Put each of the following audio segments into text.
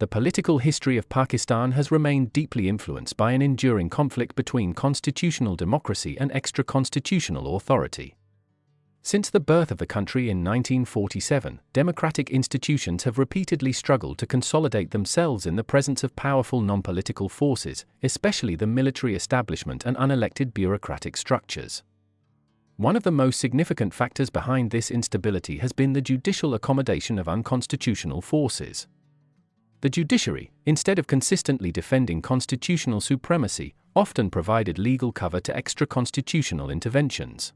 The political history of Pakistan has remained deeply influenced by an enduring conflict between constitutional democracy and extra-constitutional authority. Since the birth of the country in 1947, democratic institutions have repeatedly struggled to consolidate themselves in the presence of powerful non-political forces, especially the military establishment and unelected bureaucratic structures. One of the most significant factors behind this instability has been the judicial accommodation of unconstitutional forces. The judiciary, instead of consistently defending constitutional supremacy, often provided legal cover to extra-constitutional interventions.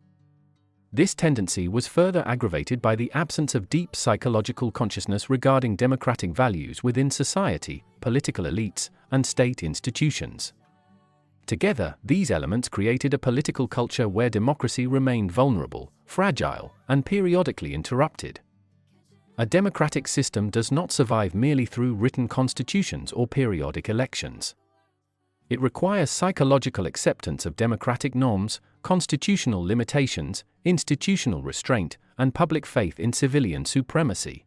This tendency was further aggravated by the absence of deep psychological consciousness regarding democratic values within society, political elites, and state institutions. Together, these elements created a political culture where democracy remained vulnerable, fragile, and periodically interrupted. A democratic system does not survive merely through written constitutions or periodic elections. It requires psychological acceptance of democratic norms, constitutional limitations, institutional restraint, and public faith in civilian supremacy.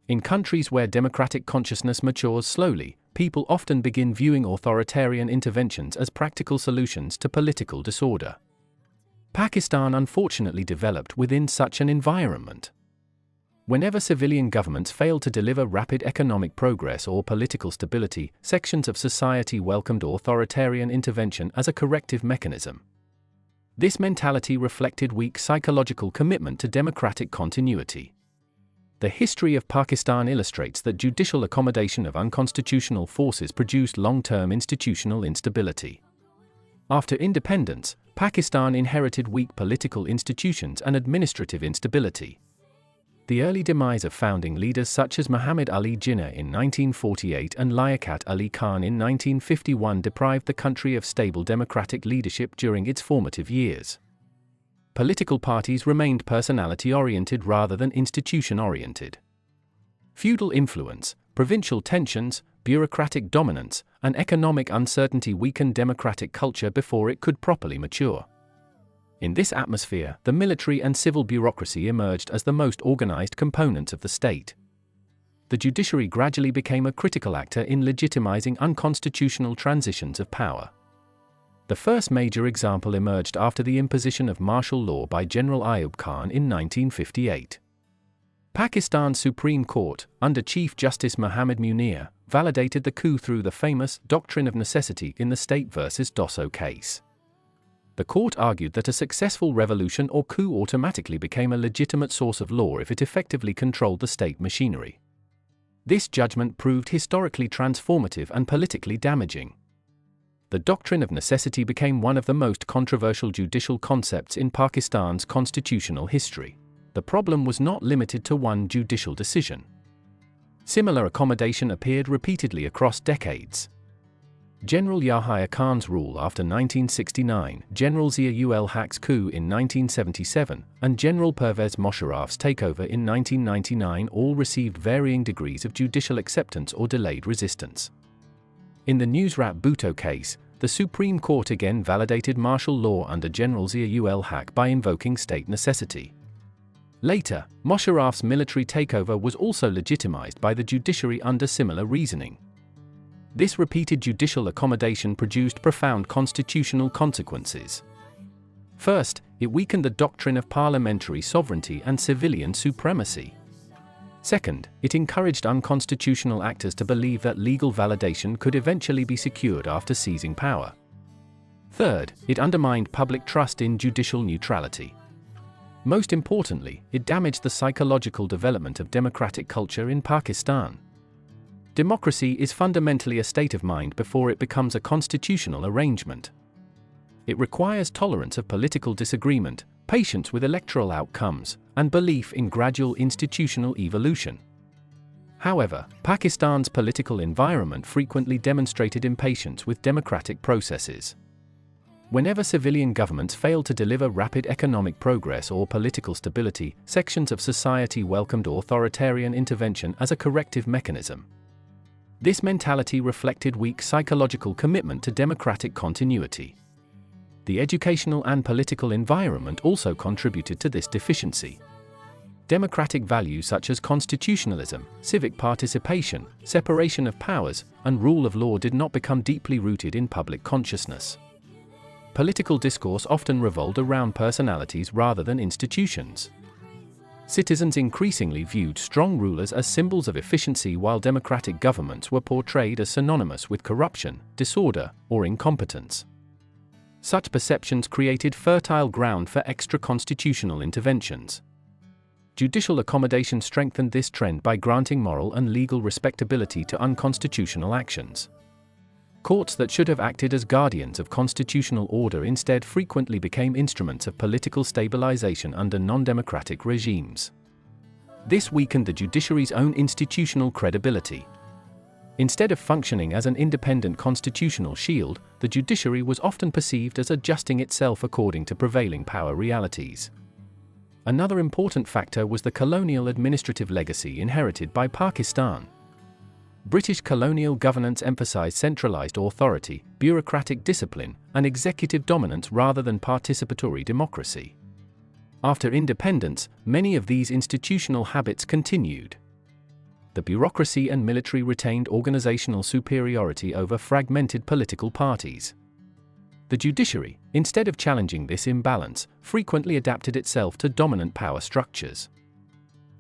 In countries where democratic consciousness matures slowly, people often begin viewing authoritarian interventions as practical solutions to political disorder. Pakistan unfortunately developed within such an environment. Whenever civilian governments failed to deliver rapid economic progress or political stability, sections of society welcomed authoritarian intervention as a corrective mechanism. This mentality reflected weak psychological commitment to democratic continuity. The history of Pakistan illustrates that judicial accommodation of unconstitutional forces produced long-term institutional instability. After independence, Pakistan inherited weak political institutions and administrative instability. The early demise of founding leaders such as Muhammad Ali Jinnah in 1948 and Liaquat Ali Khan in 1951 deprived the country of stable democratic leadership during its formative years. Political parties remained personality-oriented rather than institution-oriented. Feudal influence, provincial tensions, bureaucratic dominance, and economic uncertainty weakened democratic culture before it could properly mature. In this atmosphere, the military and civil bureaucracy emerged as the most organized components of the state. The judiciary gradually became a critical actor in legitimizing unconstitutional transitions of power. The first major example emerged after the imposition of martial law by General Ayub Khan in 1958. Pakistan's Supreme Court, under Chief Justice Muhammad Munir, validated the coup through the famous doctrine of necessity in the State versus Dosso case. The court argued that a successful revolution or coup automatically became a legitimate source of law if it effectively controlled the state machinery. This judgment proved historically transformative and politically damaging. The doctrine of necessity became one of the most controversial judicial concepts in Pakistan's constitutional history. The problem was not limited to one judicial decision. Similar accommodation appeared repeatedly across decades. General Yahya Khan's rule after 1969, General Zia-ul-Haq's coup in 1977, and General Pervez Musharraf's takeover in 1999 all received varying degrees of judicial acceptance or delayed resistance. In the Nusrat Bhutto case, the Supreme Court again validated martial law under General Zia-ul-Haq by invoking state necessity. Later, Musharraf's military takeover was also legitimized by the judiciary under similar reasoning. This repeated judicial accommodation produced profound constitutional consequences. First, it weakened the doctrine of parliamentary sovereignty and civilian supremacy. Second, it encouraged unconstitutional actors to believe that legal validation could eventually be secured after seizing power. Third, it undermined public trust in judicial neutrality. Most importantly, it damaged the psychological development of democratic culture in Pakistan. Democracy is fundamentally a state of mind before it becomes a constitutional arrangement. It requires tolerance of political disagreement, patience with electoral outcomes, and belief in gradual institutional evolution. However, Pakistan's political environment frequently demonstrated impatience with democratic processes. Whenever civilian governments failed to deliver rapid economic progress or political stability, sections of society welcomed authoritarian intervention as a corrective mechanism. This mentality reflected weak psychological commitment to democratic continuity. The educational and political environment also contributed to this deficiency. Democratic values such as constitutionalism, civic participation, separation of powers, and rule of law did not become deeply rooted in public consciousness. Political discourse often revolved around personalities rather than institutions. Citizens increasingly viewed strong rulers as symbols of efficiency, while democratic governments were portrayed as synonymous with corruption, disorder, or incompetence. Such perceptions created fertile ground for extra-constitutional interventions. Judicial accommodation strengthened this trend by granting moral and legal respectability to unconstitutional actions. Courts that should have acted as guardians of constitutional order instead frequently became instruments of political stabilization under non-democratic regimes. This weakened the judiciary's own institutional credibility. Instead of functioning as an independent constitutional shield, the judiciary was often perceived as adjusting itself according to prevailing power realities. Another important factor was the colonial administrative legacy inherited by Pakistan. British colonial governance emphasized centralized authority, bureaucratic discipline, and executive dominance rather than participatory democracy. After independence, many of these institutional habits continued. The bureaucracy and military retained organizational superiority over fragmented political parties. The judiciary, instead of challenging this imbalance, frequently adapted itself to dominant power structures.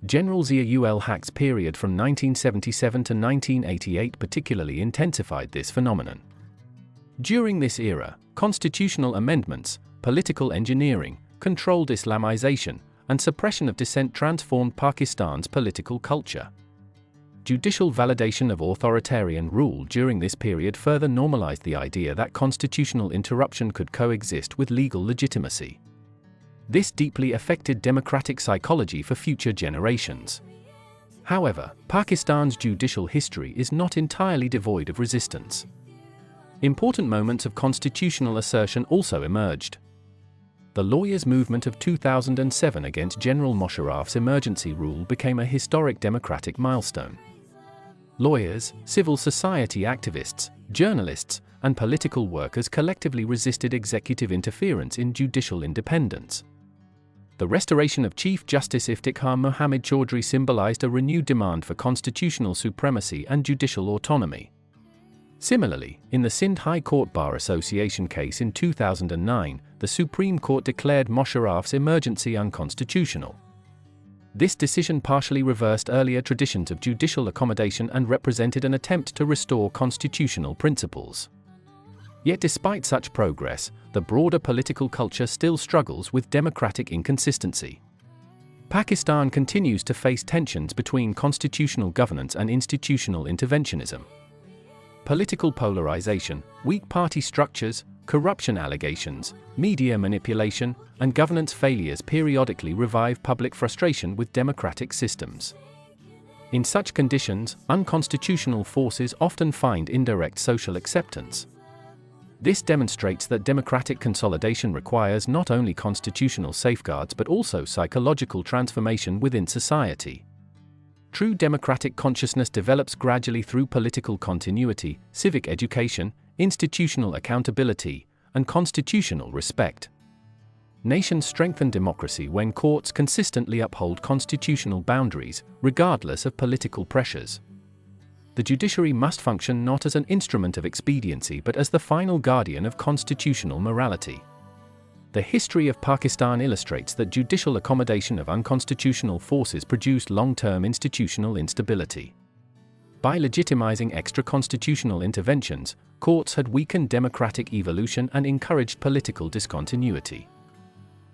General Zia-ul Haq's period from 1977 to 1988 particularly intensified this phenomenon. During this era, constitutional amendments, political engineering, controlled Islamization, and suppression of dissent transformed Pakistan's political culture. Judicial validation of authoritarian rule during this period further normalized the idea that constitutional interruption could coexist with legal legitimacy. This deeply affected democratic psychology for future generations. However, Pakistan's judicial history is not entirely devoid of resistance. Important moments of constitutional assertion also emerged. The lawyers' movement of 2007 against General Musharraf's emergency rule became a historic democratic milestone. Lawyers, civil society activists, journalists, and political workers collectively resisted executive interference in judicial independence. The restoration of Chief Justice Iftikhar Muhammad Chaudhry symbolized a renewed demand for constitutional supremacy and judicial autonomy. Similarly, in the Sindh High Court Bar Association case in 2009, the Supreme Court declared Musharraf's emergency unconstitutional. This decision partially reversed earlier traditions of judicial accommodation and represented an attempt to restore constitutional principles. Yet despite such progress, the broader political culture still struggles with democratic inconsistency. Pakistan continues to face tensions between constitutional governance and institutional interventionism. Political polarization, weak party structures, corruption allegations, media manipulation, and governance failures periodically revive public frustration with democratic systems. In such conditions, unconstitutional forces often find indirect social acceptance. This demonstrates that democratic consolidation requires not only constitutional safeguards but also psychological transformation within society. True democratic consciousness develops gradually through political continuity, civic education, institutional accountability, and constitutional respect. Nations strengthen democracy when courts consistently uphold constitutional boundaries, regardless of political pressures. The judiciary must function not as an instrument of expediency but as the final guardian of constitutional morality. The history of Pakistan illustrates that judicial accommodation of unconstitutional forces produced long-term institutional instability. By legitimizing extra-constitutional interventions, courts had weakened democratic evolution and encouraged political discontinuity.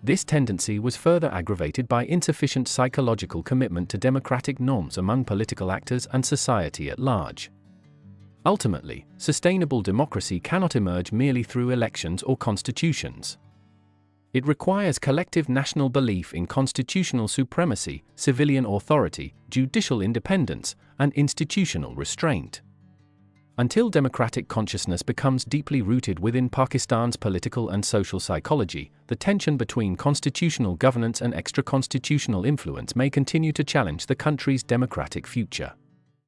This tendency was further aggravated by insufficient psychological commitment to democratic norms among political actors and society at large. Ultimately, sustainable democracy cannot emerge merely through elections or constitutions. It requires collective national belief in constitutional supremacy, civilian authority, judicial independence, and institutional restraint. Until democratic consciousness becomes deeply rooted within Pakistan's political and social psychology, the tension between constitutional governance and extra-constitutional influence may continue to challenge the country's democratic future.